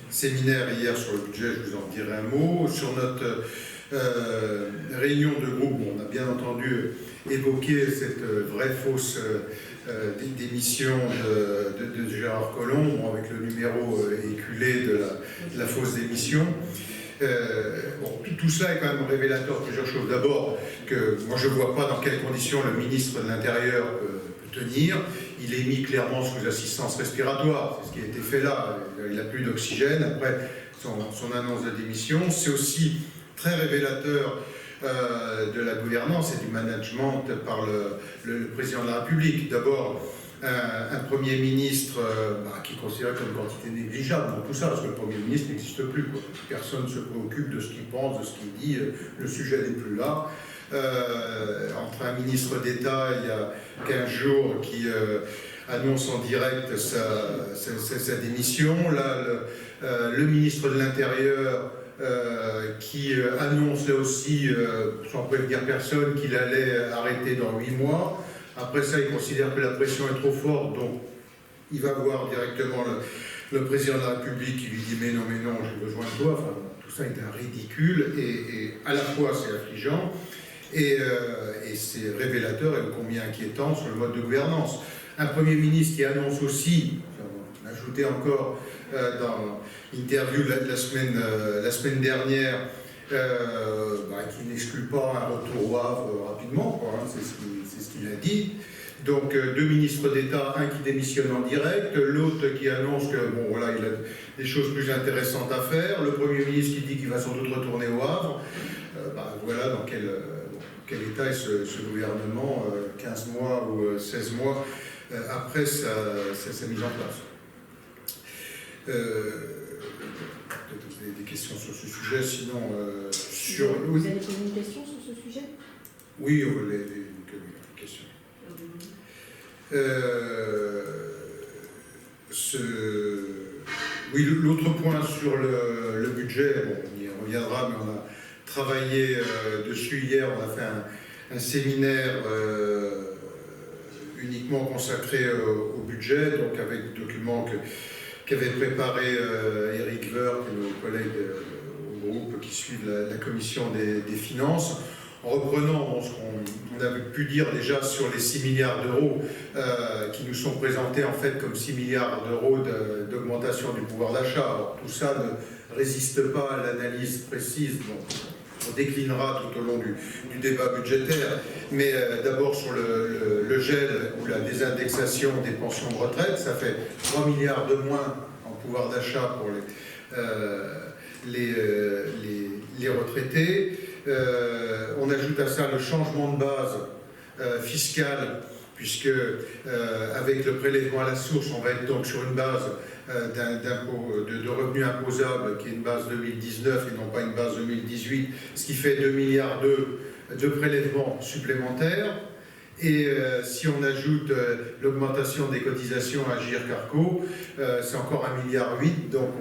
séminaire hier sur le budget, je vous en dirai un mot. Sur notre réunion de groupe, on a bien entendu évoqué cette vraie fausse démission de Gérard Collomb, avec le numéro éculé de la fausse démission. Tout cela est quand même révélateur de plusieurs choses. D'abord, que moi je ne vois pas dans quelles conditions le ministre de l'Intérieur peut tenir. Il est mis clairement sous assistance respiratoire, c'est ce qui a été fait là. Il n'a plus d'oxygène après son annonce de démission. C'est aussi très révélateur de la gouvernance et du management par le président de la République. D'abord, un Premier ministre qui est considéré comme une quantité négligeable dans tout ça, parce que le Premier ministre n'existe plus, quoi. Personne ne se préoccupe de ce qu'il pense, de ce qu'il dit, le sujet n'est plus là. Entre un ministre d'État, il y a 15 jours, qui annonce en direct sa démission. Là, le ministre de l'Intérieur qui annonce là aussi, sans prévenir personne, qu'il allait arrêter dans 8 mois. Après ça, il considère que la pression est trop forte, donc il va voir directement le président de la République qui lui dit « mais non, j'ai besoin de toi ». Enfin, tout ça est un ridicule et à la fois c'est affligeant et c'est révélateur et combien inquiétant sur le mode de gouvernance. Un Premier ministre qui annonce aussi, on a ajouté encore dans l'interview de la semaine dernière, qui n'exclut pas un retour au Havre rapidement, quoi, hein, c'est ce qu'il a dit. Donc 2 ministres d'État, un qui démissionne en direct, l'autre qui annonce que il a des choses plus intéressantes à faire, le Premier ministre qui dit qu'il va sans doute retourner au Havre. Voilà dans quel état est ce gouvernement 15 mois ou 16 mois après sa mise en place. Peut-être que vous avez des questions sur ce sujet, sinon Vous avez posé une question sur ce sujet? Oui, les questions. Oui, l'autre point sur le budget, on y reviendra, mais on a travaillé dessus hier, on a fait un séminaire uniquement consacré au budget, donc avec des documents qu'avait préparé Eric Woerth et nos collègues au groupe qui suivent la commission des finances, en reprenant ce qu'on avait pu dire déjà sur les 6 milliards d'euros qui nous sont présentés en fait comme 6 milliards d'euros d'augmentation du pouvoir d'achat. Alors tout ça ne résiste pas à l'analyse précise, on déclinera tout au long du débat budgétaire, mais d'abord sur le gel ou la désindexation des pensions de retraite, ça fait 3 milliards de moins en pouvoir d'achat pour les retraités. On ajoute à ça le changement de base fiscale, puisque avec le prélèvement à la source, on va être donc sur une base de revenus imposables qui est une base 2019 et non pas une base 2018, ce qui fait 2 milliards de prélèvements supplémentaires. Et si on ajoute l'augmentation des cotisations à Agirc-Arrco, c'est encore 1,8 milliard. Donc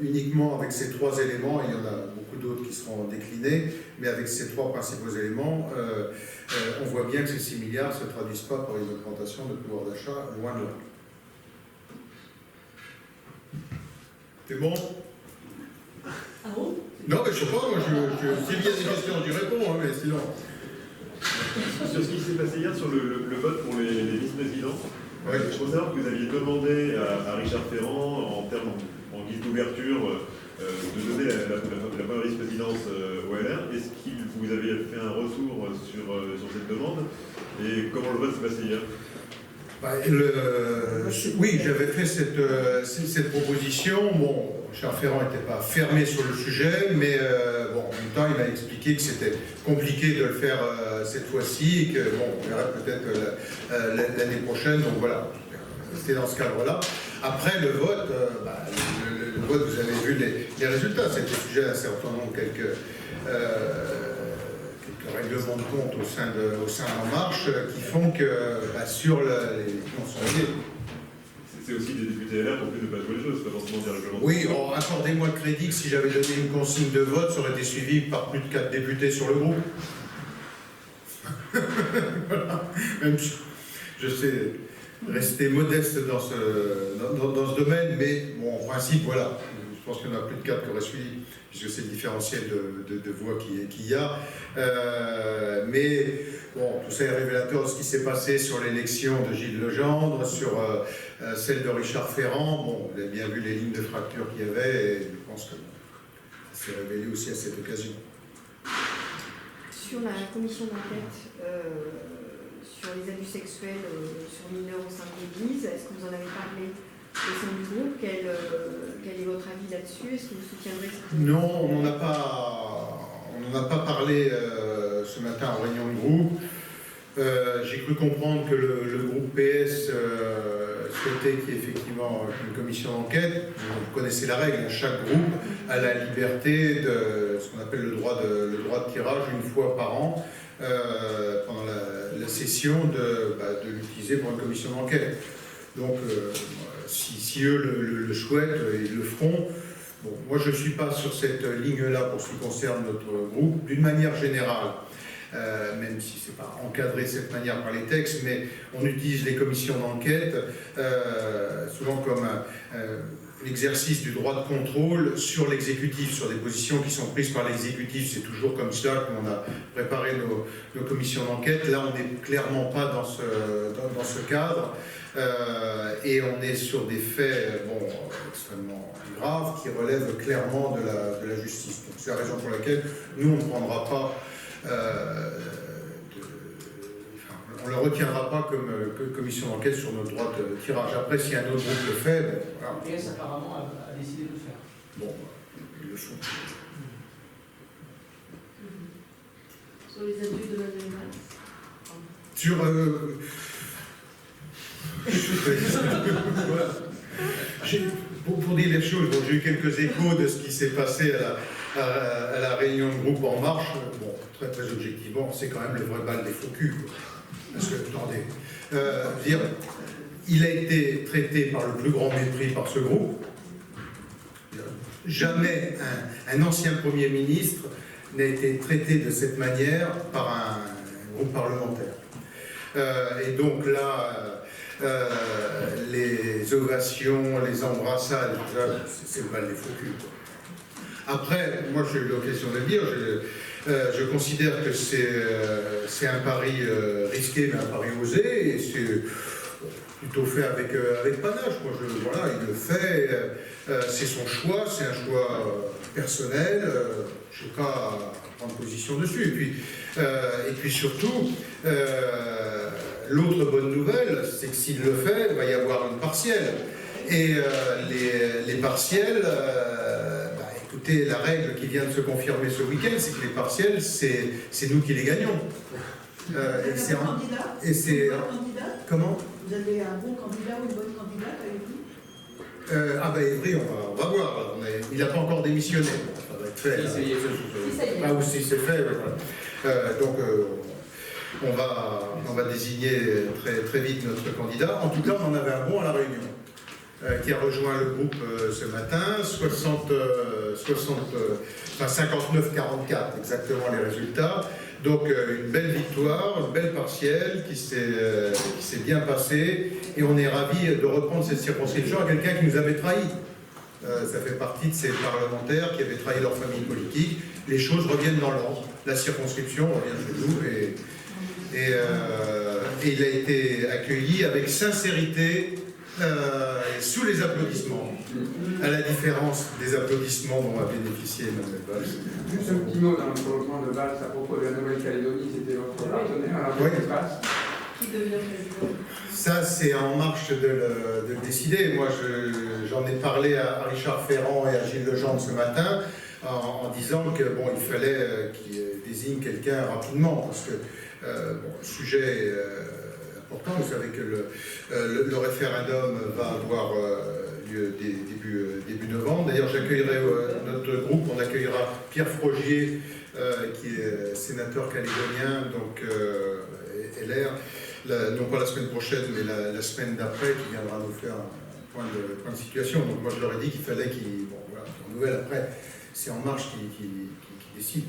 uniquement avec ces 3 éléments, il y en a beaucoup d'autres qui seront déclinés, mais avec ces 3 principaux éléments, on voit bien que ces 6 milliards ne se traduisent pas par une augmentation de pouvoir d'achat, loin de là. C'est bon? Ah bon? Non, mais je sais pas, moi, s'il y a des questions, j'y réponds, hein, mais sinon... Sur ce qui s'est passé hier sur le vote pour les vice-présidents, ouais. Je veux savoir que vous aviez demandé à Richard Ferrand, en guise d'ouverture, de donner la première vice-présidence au LR. Est-ce que vous avez fait un retour sur cette demande? Et comment le vote s'est passé hier? Oui, j'avais fait cette proposition. Bon, Richard Ferrand n'était pas fermé sur le sujet, mais en même temps, il m'a expliqué que c'était compliqué de le faire cette fois-ci et que, on verra peut-être l'année prochaine. Donc voilà, c'était dans ce cadre-là. Après, le vote, le vote, vous avez vu les résultats. C'était sujet à un certain nombre, quelques règlements de compte au sein d'En Marche qui font que sur les mensualités. C'est aussi des députés LR qui ont pu ne pas jouer le jeu, c'est pas forcément des règlements. Oui, accordez-moi le crédit que si j'avais donné une consigne de vote, ça aurait été suivi par plus de 4 députés sur le groupe. Voilà. Même, je sais, rester modeste dans ce domaine, mais bon, en principe, voilà. Je pense qu'il y en a plus de 4 qui auraient suivi, puisque c'est le différentiel de voix qu'il y a. Mais bon, tout ça est révélateur de ce qui s'est passé sur l'élection de Gilles Legendre, sur celle de Richard Ferrand. Bon, vous avez bien vu les lignes de fracture qu'il y avait, et je pense que ça s'est révélé aussi à cette occasion. Sur la commission d'enquête sur les abus sexuels sur mineurs au sein de l'Église, est-ce que vous en avez parlé au sein du groupe? Quel est votre avis là-dessus? Est-ce que vous soutiendrez cette... Non, on n'en a pas parlé ce matin en réunion de groupe. J'ai cru comprendre que le groupe PS souhaitait qu'il y ait effectivement une commission d'enquête. Vous connaissez la règle, chaque groupe a la liberté de ce qu'on appelle le droit de tirage une fois par an pendant la session de l'utiliser pour une commission d'enquête. Donc si eux le souhaitent, ils le feront. Bon, moi je ne suis pas sur cette ligne-là pour ce qui concerne notre groupe, d'une manière générale. Même si ce n'est pas encadré de cette manière par les textes, mais on utilise les commissions d'enquête souvent comme l'exercice du droit de contrôle sur l'exécutif, sur des positions qui sont prises par l'exécutif. C'est toujours comme cela qu'on a préparé nos commissions d'enquête. Là, on n'est clairement pas dans ce cadre et on est sur des faits extrêmement graves qui relèvent clairement de la justice. Donc, c'est la raison pour laquelle nous, on ne prendra pas on ne le retiendra pas comme commission d'enquête sur notre droit de tirage. Après, si un autre groupe le fait, bon, voilà. PS apparemment a décidé de le faire. Bon, ils le font. Sur les abus de Manuel Valls? Sur... voilà. Pour dire les choses, bon, j'ai eu quelques échos de ce qui s'est passé à la réunion de groupe En Marche. Bon, très très objectivement, c'est quand même le vrai bal des faux culs, quoi. Parce que, attendez, il a été traité par le plus grand mépris par ce groupe. Jamais un ancien Premier ministre n'a été traité de cette manière par un groupe parlementaire. Et donc là, les ovations, les embrassades, c'est le bal des faux culs, quoi. Après, moi j'ai eu l'occasion de le dire, je considère que c'est un pari risqué, mais un pari osé, et c'est plutôt fait avec panache. Moi, voilà, il le fait, c'est son choix, c'est un choix personnel, je n'ai pas à prendre position dessus. Et puis surtout, l'autre bonne nouvelle, c'est que s'il le fait, il va y avoir une partielle. Et les partielles... écoutez, la règle qui vient de se confirmer ce week-end, c'est que les partiels, c'est nous qui les gagnons. Vous avez un bon candidat? Comment? Vous avez un bon candidat ou une bonne candidate avec vous? Evry, on va voir. Il n'a pas encore démissionné. Ça va être fait. Ou si c'est fait, voilà. Donc, on va désigner très, très vite notre candidat. En tout cas, on en avait un bon à la réunion. Qui a rejoint le groupe ce matin, 59-44 exactement les résultats. Donc une belle victoire, une belle partielle qui s'est bien passée, et on est ravis de reprendre cette circonscription à quelqu'un qui nous avait trahis. Ça fait partie de ces parlementaires qui avaient trahi leur famille politique. Les choses reviennent dans l'ordre. La circonscription revient chez nous, et il a été accueilli avec sincérité. Sous les applaudissements, à la différence des applaudissements dont a bénéficié Manuel Valls. Juste un petit mot dans le prolongement de Valls à propos de la Nouvelle-Calédonie, c'était votre partenaire, alors Oui. qu'est-ce qui se passe? Qui devient président? Ça, c'est En Marche de le décider. Moi, j'en ai parlé à Richard Ferrand et à Gilles Legendre ce matin, en disant que bon, il fallait qu'il désigne quelqu'un rapidement, parce que le sujet important. Vous savez que le référendum va avoir lieu début novembre. D'ailleurs, j'accueillerai notre groupe, on accueillera Pierre Frogier, qui est sénateur calédonien, donc LR, non pas la semaine prochaine, mais la semaine d'après, qui viendra nous faire un point de situation. Donc moi, je leur ai dit qu'il fallait qu'ils... Bon, voilà, en nouvelle après, c'est En Marche qui décide.